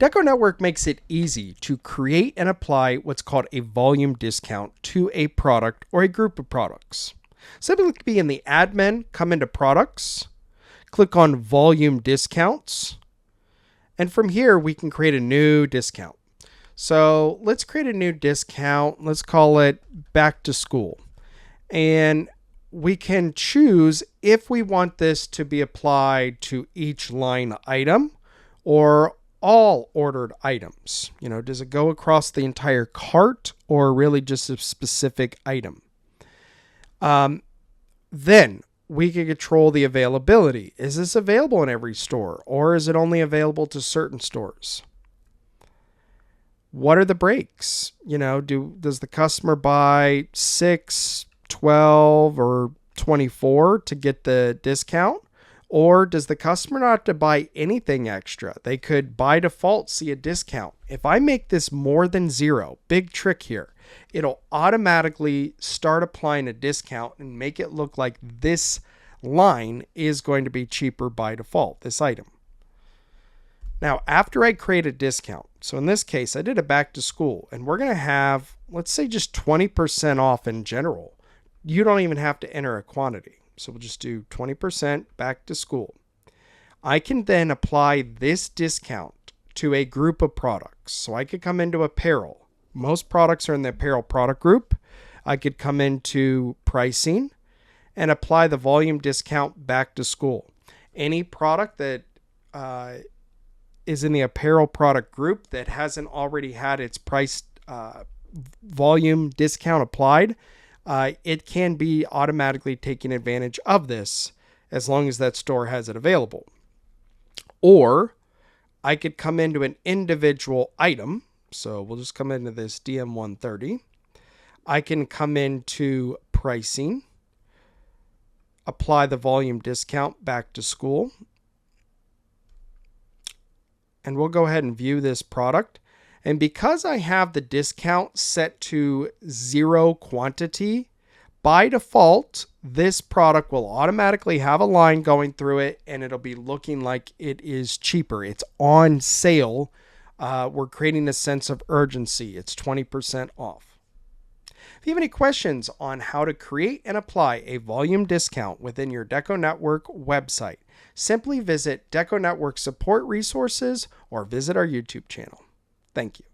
DecoNetwork makes it easy to create and apply what's called a volume discount to a product or a group of products. Simply be in the admin, come into products, click on volume discounts, and from here we can create a new discount. So let's create a new discount. Let's call it back to school. And we can choose if we want this to be applied to each line item or all ordered items. Does it go across the entire cart or really just a specific item? Then we can control the availability. Is this available in every store or is it only available to certain stores? What are the breaks? Does the customer buy 6, 12, or 24 to get the discount? Or does the customer not have to buy anything extra? They could by default see a discount. If I make this more than 0, big trick here, it'll automatically start applying a discount and make it look like this line is going to be cheaper by default, this item. Now, after I create a discount, so in this case, I did a back to school, and we're going to have, let's say, just 20% off in general. You don't even have to enter a quantity. So we'll just do 20% back to school. I can then apply this discount to a group of products. So I could come into apparel. Most products are in the apparel product group. I could come into pricing and apply the volume discount back to school. Any product that is in the apparel product group that hasn't already had its price volume discount applied, it can be automatically taking advantage of this as long as that store has it available. Or I could come into an individual item. So we'll just come into this DM130. I can come into pricing, apply the volume discount back to school. And we'll go ahead and view this product. And because I have the discount set to 0 quantity, by default, this product will automatically have a line going through it and it'll be looking like it is cheaper. It's on sale. We're creating a sense of urgency. It's 20% off. If you have any questions on how to create and apply a volume discount within your DecoNetwork website, simply visit DecoNetwork support resources or visit our YouTube channel. Thank you.